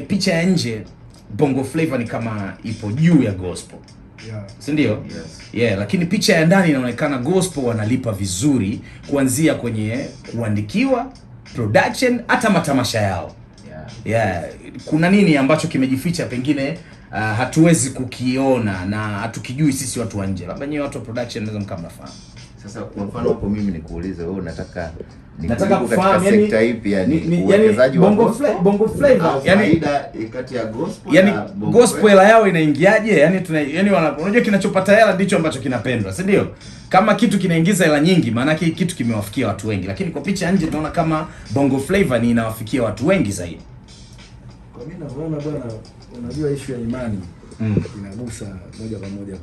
Picha ya nje Bongo Flava ni kama ipo juu ya gospel. Yeah. Si ndio? Yes. Yeah, lakini picha ya ndani inaonekana gospel wanalipa vizuri kuanzia kwenye kuandikiwa, production, hata matamasha yao. Yeah. Kuna nini ambacho kimejificha pengine hatuwezi kukiona na hatukijui sisi watu wa nje? Labda nyewe watu wa production naweza mkamnafahamu. Sasa kwa mfano hapo mimi nikuulize wewe nataka kufahamu sekta ipi yani uwekezaji wa Bongo Flava yani faida kati ya gospel yani gospel yao inaingiaje? Yani unajua kinachopata hela ndicho ambacho kinapendwa, si ndio? Kama kitu kinaingiza hela nyingi maana yake kitu kimewafikia watu wengi, lakini kwa picha nje tunaona kama Bongo Flava ni inawafikia watu wengi zaidi. Kwa mimi naona bwana, unajua issue ya imani inagusa moja kwa moja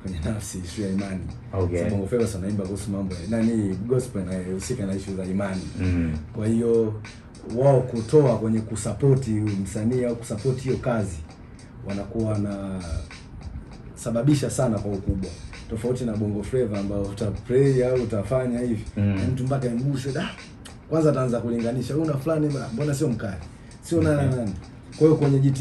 kwenye nafsi, issue ya imani. Okay. Bongo Flava sana imba kuhusu mambo nani gospel na husika na issue za imani. Kwa hiyo wao kutoa kwenye kusupport msanii au kusupport hiyo kazi wanakuwa na sababisha sana kwa ukubwa. Tofauti na Bongo Flava ambao utapray au utafanya hivi mtu mpaka mguse kwanza ataanza kulinganisha una fulani mbona sio mkali. Sio nani. Kwa hiyo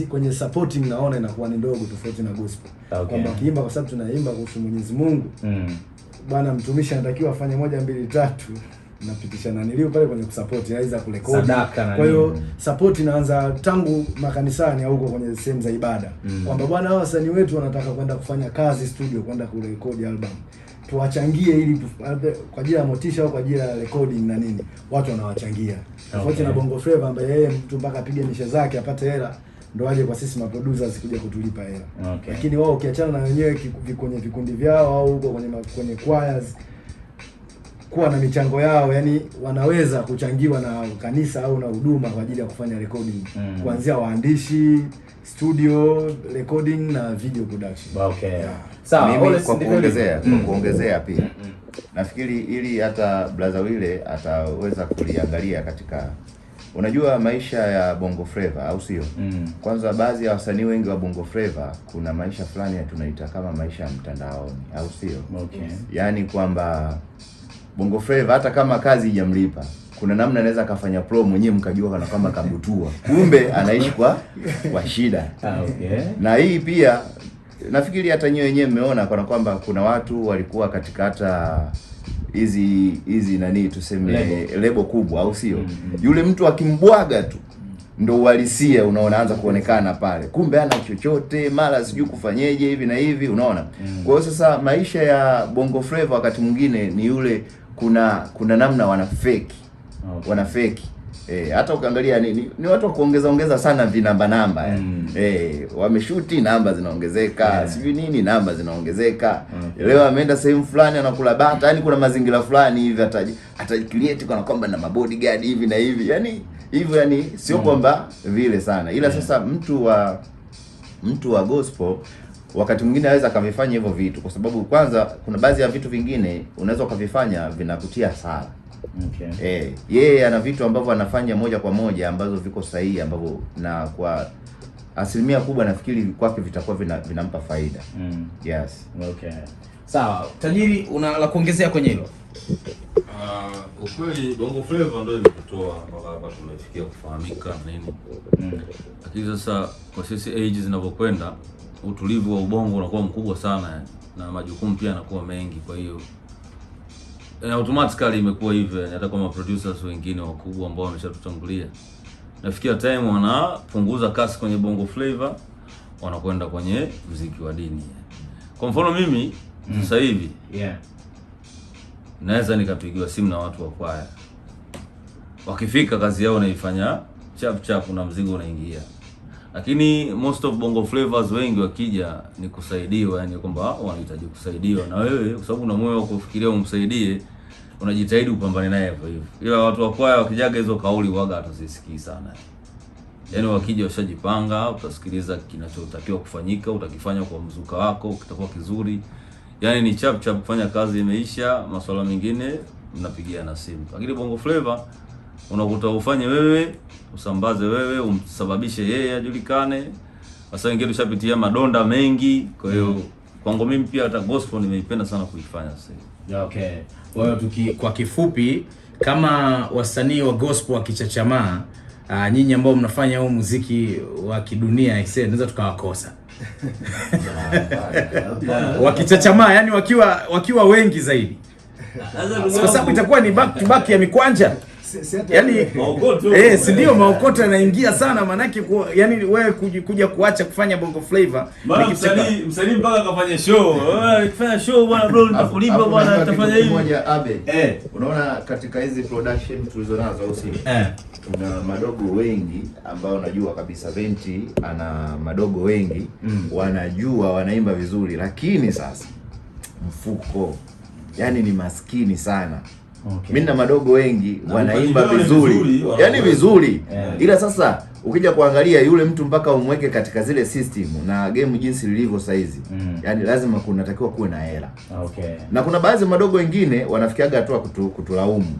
kwenye supporting naona inakuwa ni ndogo tofauti na gospel. Okay. Kwamba kiimba kwa sababu tunaimba kuhusu Mwenyezi Mungu. Bwana mtumishi anatakiwa afanye 1 2 3 napitisha nilio pale kwenye kusupport aidha kurekodi. Kwa hiyo support inaanza tangu makanisani au huko kwenye sehemu za ibada. Kwamba bwana hao wasanii wetu wanataka kwenda kufanya kazi studio, kwenda kurekodi album. Tuwachangie ili kwa ajili ya motisha au kwa ajili ya recording na nini. Watu wanawachangia. Tofauti na Bongo Flava ambaye yeye mtu mpaka apige mishe zake apate hela ndo aje kwa sisi maproducers kuja kutulipa hela. Okay. Lakini wao ukiachana na wenyewe kwenye vikundi vyao au huko kwenye choirs kuwa na michango yao, yani wanaweza kuchangiwa na kanisa au na huduma kwa ajili ya kufanya recording. Kuanzia waandishi, studio, recording na video production. Okay. Yeah. Sawa, mimi kwa kuongezea pia. Nafikiri ili hata brother Wile ataweza kuliangalia katika unajua maisha ya Bongo Flava au sio? Kwanza baadhi ya wasanii wengi wa Bongo Flava kuna maisha fulani tunaita kama maisha ya mtandaoni au sio? Okay. Yaani kwamba Bongo Flava hata kama kazi haijamlipa kuna namna anaweza kafanya pro mwenyewe mkajua kana kama kabutua. Kumbe anaishi kwa shida. Okay. Na hii pia nafikiri hata nyewe wenyewe mmeona kwa kwamba kuna watu walikuwa katika hata hizi nani tuseme lebo kubwa au sio? Yule mtu akimbwaga tu ndo uhalisia unaoanza kuonekana pale. Kumbe hana chochote, mara sijui kufanyeje hivi na hivi, unaona? Kwa hiyo sasa maisha ya Bongo Flava wakati mwingine ni yule kuna namna wana fake. Okay. Wana fake. Hata ukiangalia ni watu wa kuongeza sana vinamba wameshuti namba zinaongezeka, sijui nini namba zinaongezeka. Leo ameenda sehemu fulani anakula bata, yani kuna mazingira fulani hivi atajicreate kana kwamba na mabodyguard hivi na hivi. Yani hivyo yani sio kwamba vile sana. Ila sasa mtu wa gospel wakati mwingine anaweza akavifanya hivyo vitu kwa sababu kwanza kuna baadhi ya vitu vingine unaweza ukavifanya vinakutia hasara. Okay. Yeye ana vitu ambavyo anafanya moja kwa moja ambazo viko sahihi ambavyo na kwa asilimia kubwa nafikiri kwake vitakuwa vinampa faida. Yes. Okay. Sawa, Tajiri una la kuongezea kwenye hilo? Ukweli Bongo Flava ndio imekutoa mpaka hapa tumefikia kufahamika nini. Lakini sasa kwa sisi age zinavyokwenda utulivu wa ubongo unakuwa mkubwa sana na majukumu pia yanakuwa mengi, kwa hiyo automatically imekuwa hivyo. Hata kama producers wengine wakubwa ambao wameshatutangulia nafikia time wanapunguza kasi kwenye Bongo Flava wanakwenda kwenye muziki wa dini. Kwa mfano mimi sasa hivi naweza nikapigiwa simu na watu wa kwaya, wakifika kazi yao naifanya chap na mzigo unaingia. Lakini most of Bongo Flavas wengi wakija ni kusaidiwa, yani kwamba wanahitaji kusaidiwa na wewe kwa sababu una moyo wa kufikiria umsaidie, unajitahidi upambane naye hivyo hivyo. Ila watu wa kwaya wakijaga hizo kauli waga hatuzisikii sana. Yaani wakija washajipanga, utasikiliza kinachotakiwa kufanyika, utakifanya kwa mzuka wako, kitakuwa kizuri. Yaani ni chap kufanya kazi imeisha, masuala mengine mnapigiana simu. Lakini Bongo Flava unakuta ufanye wewe, usambaze wewe, umsababishe yeye ajulikane. Sasa wengine tushapitia madonda mengi, kwa hiyo kwangu mimi pia hata gospel nimeipenda sana kuifanya sasa. Okay. Kwa hiyo kwa kifupi kama wasanii wa gospel wakichachamaa nyinyi ambao mnafanya huu muziki wa kidunia aisee, tunaweza tukawakosa wakichachamaa, yani wakiwa wengi zaidi, kwa sababu itakuwa ni back to back ya mikwanja. Yani si ndio, maokoto yanaingia sana, manake yani wewe kuja kuacha kufanya bongo flavor, msanii mpaka akafanya show, akifanya show bwana bro nitakulipa bwana, nitafanya hivi moja abe. Unaona katika hizi production tulizonazo au si kuna madogo wengi ambao najua kabisa Venti ana madogo wengi wanajua wanaimba vizuri, lakini sasa mfuko yani ni maskini sana. Mimi na madogo wengi wanaimba vizuri, yani vizuri. Ila sasa ukija kuangalia yule mtu mpaka umweke katika zile system na game jinsi lilivyo saizi, yani lazima kunatakiwa kuwe na hela. Na kuna baadhi madogo wengine wanafikiaga hatua kutulaumu.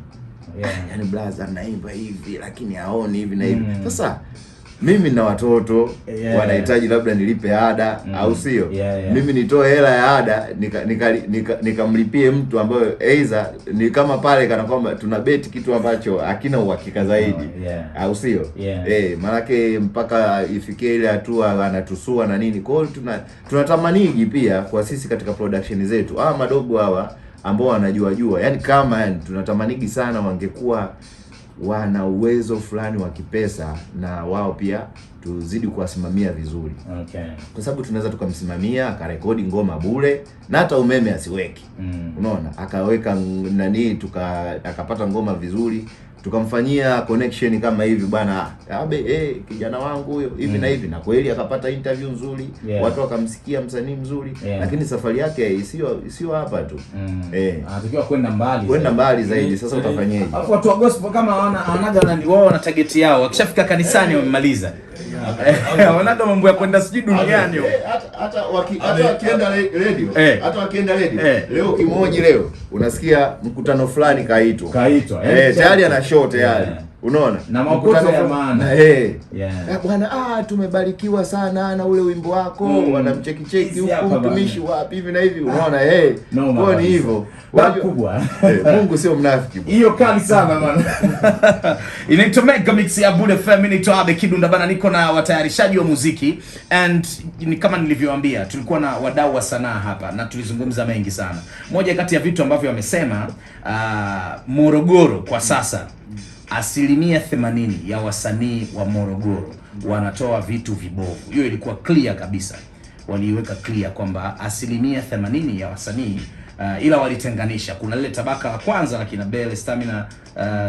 Yani blaza anaimba hivi lakini haoni hivi na hivi. Sasa mimi na watoto wanahitaji labda nilipe ada au sio? Mimi nitoe hela ya ada nikamlipie mtu ambayo aidha ni kama pale kana kwamba tuna beti kitu ambacho hakina uhakika zaidi au sio? Maanake mpaka ifikie ile hatua anatusua na nini. Kwa hiyo tunatamanigi pia kwa sisi katika production zetu madogo hawa ambao wanajua yani kama tunatamanigi sana wangekuwa wana uwezo fulani wa kipesa, na wao pia tuzidi kuwasimamia vizuri. Kwa sababu tunaweza tukamsimamia akarekodi ngoma bure na hata umeme asiweki. Unaona, akaweka nani akapata ngoma vizuri, tukamfanyia connection kama hivi bwana abe kijana wangu huyo hivi na hivi, na kweli akapata interview nzuri, watu wakamsikia msanii mzuri, lakini safari yake sio hapa tu. Anatakiwa kwenda mbali zaidi. Sasa utafanyaje? Alafu watu wa gospel kama wanaga wao wana target yao, wakishafika kanisani wamemaliza. Wanaga mambo ya kwenda sijui duniani. Hata wakienda radio, leo kimoja leo unasikia mkutano fulani kaitwa tayari ana show tayari. Unaona, na makoto ya maana bwana tumebarikiwa sana na ule wimbo wako, wanamcheki huko mtumishi wapi hivi na hivi. Unaona kwa ni hivyo kubwa. Mungu sio mnafiki. Hiyo kali sana bwana. Inaitwa Mega Mix ya Bure FM. Inaitwa Abe Kidunda bana, niko na watayarishaji wa muziki and ni kama nilivyowaambia, tulikuwa na wadau wa sanaa hapa na tulizungumza mengi sana. Moja kati ya vitu ambavyo wamesema Morogoro kwa sasa 80% ya wasanii wa Morogoro wanatoa vitu vibovu. Hiyo ilikuwa clear kabisa, waliiweka clear kwamba 80% ya wasanii ila walitenganisha. Kuna lile tabaka la kwanza la kina Bele, Stamina,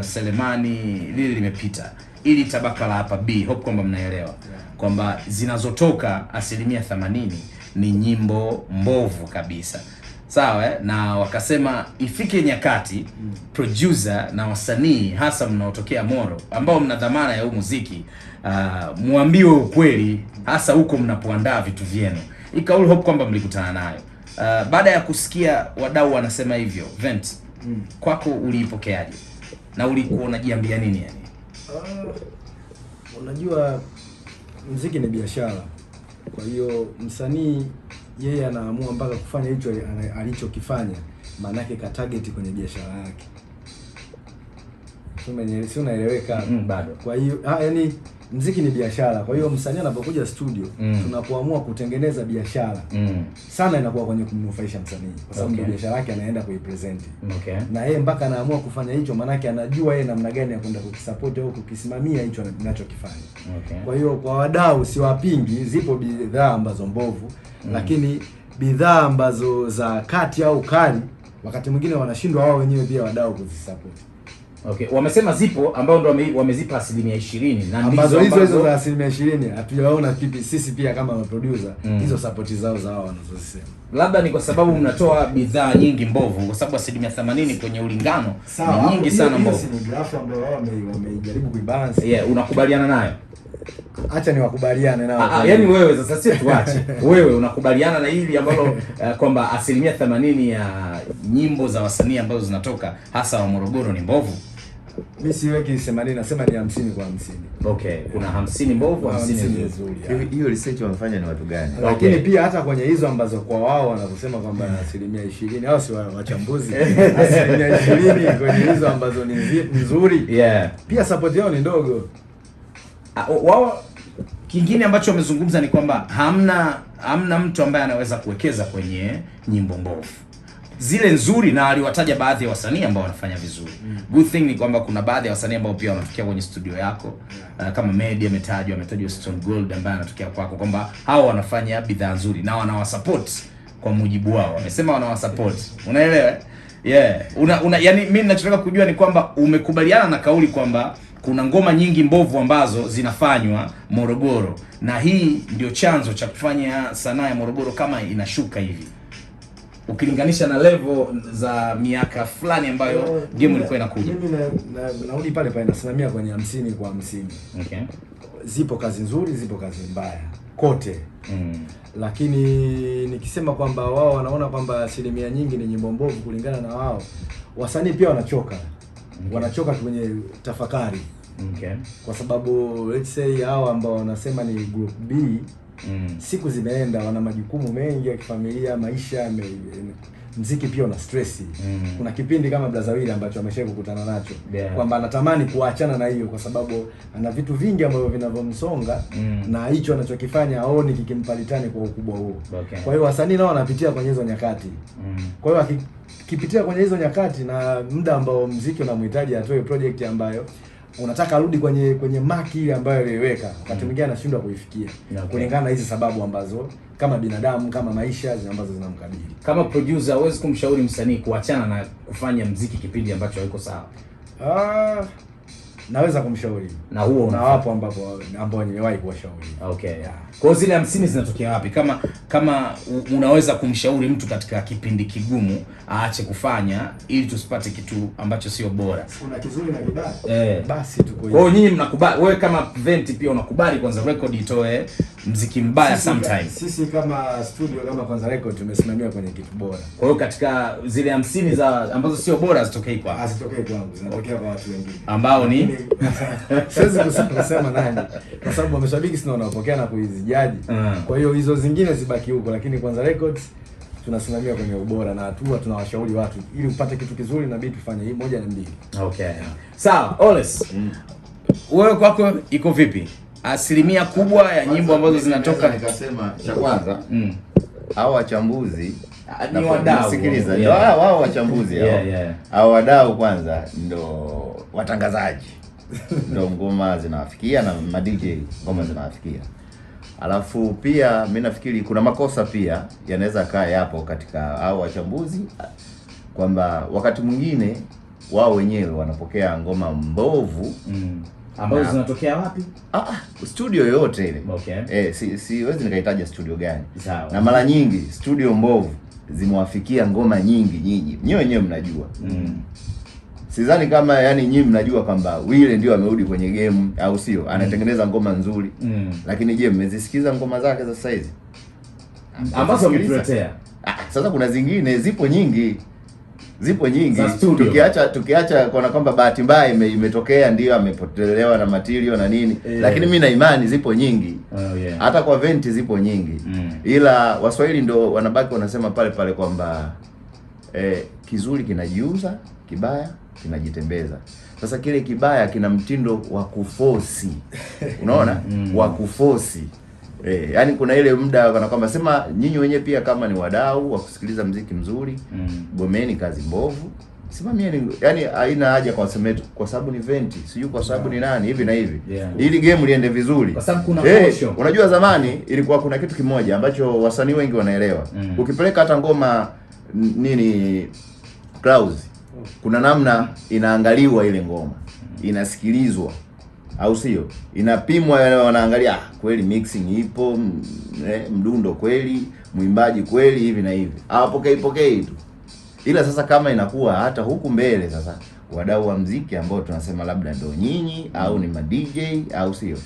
Selemani, lile limepita. Ili tabaka la hapa B, hope kwamba mnaelewa kwamba zinazotoka 80% ni nyimbo mbovu kabisa. Sawa na wakasema ifike nyakati producer na wasanii hasa mnaotokea Moro ambao mna dhamana ya huu muziki muambiwe ukweli hasa huko mnapoandaa vitu vyenu. Ikauli hope kwamba mlikutana nayo. Baada ya kusikia wadau wanasema hivyo, Vent, kwako uliipokeaje? Na ulikuwa unajiambia nini yani? Unajua muziki ni biashara. Kwa hiyo msanii yeye anaamua mpaka kufanya hicho alichokifanya, maana yake ka target kwenye biashara yake. Si unaeleweka? Bado. Kwa hiyo yani muziki ni biashara. Kwa hiyo msanii anapokuja studio, tunapoamua kutengeneza biashara sana inakuwa kwenye kumnufaisha msanii, kwa sababu biashara yake anaenda kuipresent. Na yeye mpaka anaamua kufanya hicho, maana yake anajua yeye namna gani ya kwenda kukisupport au kukisimamia hicho anachokifanya. Kwa hiyo kwa wadau siwapingi, zipo bidhaa ambazo mbovu, lakini bidhaa ambazo za kati au kali wakati mwingine wanashindwa wao wenyewe pia wadau kuzisupport. Wamesema zipo ambao ndo wamezipa 20% na ambazo hizo za 20% hatujaona sisi pia kama producer hizo support zao wanazosema. Labda ni kwa sababu mnatoa bidhaa nyingi mbovu, kwa sababu 80% kwenye ulingano ni nyingi sana mbovu. Ni graph ambayo wamejaribu kuibalance. Unakubaliana nayo? Acha niwakubaliane nao. Yaani wewe sasa sisi tuache. Wewe unakubaliana na hili ambalo kwamba 80% ya nyimbo za wasanii ambazo zinatoka hasa wa Morogoro ni mbovu? Mimi siweki 80, nasema ni 50 kwa 50. Kuna 50 mbovu, 50 nzuri. Hiyo research wanafanya ni watu gani? Lakini pia hata kwenye hizo ambazo kwa wao wanakusema kwamba 20%, hao si wachambuzi. 20% kwenye hizo ambazo ni nzuri. Pia support yao ni ndogo. Wao kingine ambacho wamezungumza ni kwamba hamna mtu ambaye anaweza kuwekeza kwenye nyimbo mbovu. Zile nzuri, na aliwataja baadhi ya wasanii ambao wanafanya vizuri. Good thing ni kwamba kuna baadhi ya wasanii ambao pia wanatokea kwenye studio yako. Kama Medi ametajwa Stone Gold ambaye anatokea kwako, kwamba hao wanafanya bidhaa nzuri na wanawasupport kwa mujibu wao. Wamesema wanawasupport. Unaelewa? Yeah. Yani mimi ninachotaka kujua ni kwamba umekubaliana na kauli kwamba kuna ngoma nyingi mbovu ambazo zinafanywa Morogoro, na hii ndio chanzo cha kufanya sanaa ya Morogoro kama inashuka hivi, ukilinganisha na level za miaka fulani ambayo game ilikuwa inakuja. Mimi narudi pale pale, nasimamia kwenye 50 kwa 50. Okay. Zipo kazi nzuri, zipo kazi mbaya kote. Lakini nikisema kwamba wao wanaona kwamba asilimia nyingi ni nyimbo mbovu, kulingana na wao wasanii pia wanachoka. Wanachoka kwenye tafakari. Okay. Kwa sababu let's say hao ambao wanasema ni group B, siku zimeenda, wana majukumu mengi ya kifamilia, maisha, mziki pia una stress. Kuna kipindi kama Blazawili ambacho ameshaye kukutana nacho, kwamba anatamani kuachana na hiyo kwa sababu ana vitu vingi ambavyo vinavyomsonga, na hicho anachokifanya aoni kikimpalitani kwa ukubwa huo. Okay. Kwa hiyo wasanii nao wanapitia kwenye hizo nyakati. Kwa hiyo akipitia kwenye hizo nyakati na muda ambao mziki unamhitaji atoe project ambayo unataka arudi kwenye maki ile ambayo aliweka, wakati mwingine anashindwa kuifikia. Kulingana na hizi sababu ambazo kama binadamu, kama maisha ambazo zinamkabili. Kama producer, huwezi kumshauri msanii kuachana na kufanya mziki kipindi ambacho haiko sawa? Naweza kumshauri. Na huo na wapo ambao nimewahi kuwashauri. Okay. Yeah. Kwa zile 50 zinatokea wapi? Kama unaweza kumshauri mtu katika kipindi kigumu aache kufanya ili tusipate kitu ambacho sio bora. Kuna kizuri na kibaya. Basi tuko hivi. Kwa hiyo nyinyi mnakubali, wewe kama Venti pia unakubali kwanza record itoe mziki mbaya sometimes. Sisi kama studio, kama Kwanza Record tumesimamia kwenye kitu bora. Kwa hiyo katika zile 50 za ambazo sio bora zitokei kwa. Hazitokei kwangu, zinatokea kwa watu wengine. Ambao ni siwezi kusema nani, kwa sababu mashabiki sina wanapokea na kuizijaji. Kwa hiyo hizo zingine zibaki huko, lakini Kwanza Records tunasimamia kwenye ubora, na hatua tunawashauri watu ili upate kitu kizuri na bidi tufanye hii moja na mbili. Okay. Sawa, Oles. Wewe kwako iko vipi? Asilimia kubwa ya nyimbo ambazo zinatoka, nikasema cha kwanza hao wachambuzi ni wadau. Sikiliza, ndio wao wachambuzi hao. Hao wadau kwanza ndo watangazaji. Ndio ngoma zinawafikia na ma DJ ngoma zinawafikia. Alafu pia mimi nafikiri kuna makosa pia yanaweza kaa yapo katika hao wachambuzi, kwamba wakati mwingine wao wenyewe wanapokea ngoma mbovu ambazo zinatokea wapi? Studio yoyote ile. Okay. Siwezi nikahitaja studio gani. Sawa. Na mara nyingi studio mbovu zimewafikia ngoma nyingi nyinyi. Nyewe wenyewe mnajua. Sidhani kama yani nyinyi mnajua kwamba Wile ndio amerudi kwenye game, au sio? Anatengeneza ngoma nzuri. Lakini je, mmezisikiza ngoma zake za sasa hizi? Ambazo ametuletea. Sasa kuna zingine zipo nyingi. Tukiacha kwa kwamba bahati mbaya imetokea ndio amepotelewa na material na nini. Lakini mimi na imani zipo nyingi. Hata kwa Venti zipo nyingi. Ila Waswahili ndo wanabaki wanasema pale pale kwamba kizuri kinajiuza, kibaya kinajitembeza. Sasa kile kibaya kina mtindo wa kuforce. Unaona? Wa kuforce. Yani kuna ile muda kana kwamba sema nyinyi wenyewe pia kama ni wadau wa kusikiliza mziki mzuri, gomeni kazi mbovu. Simamieni, yani haina haja kwa semetu kwa sababu ni Venti, sijui kwa sababu ni nani hivi na hivi. Ili game liende vizuri. Kwa sababu kuna posho. Unajua zamani ilikuwa kuna kitu kimoja ambacho wasanii wengi wanaelewa. Ukipeleka hata ngoma nini Clouds, kuna namna inaangaliwa ile ngoma, inasikilizwa, au sio? Inapimwa, wanaangalia kweli mixing ipo, mdundo kweli, mwimbaji kweli, hivi na hivi. Hawapokei tu. Ila sasa kama inakuwa hata huku mbele sasa wadau wa mziki ambao tunasema labda ndio nyinyi au ni ma DJ, au sio?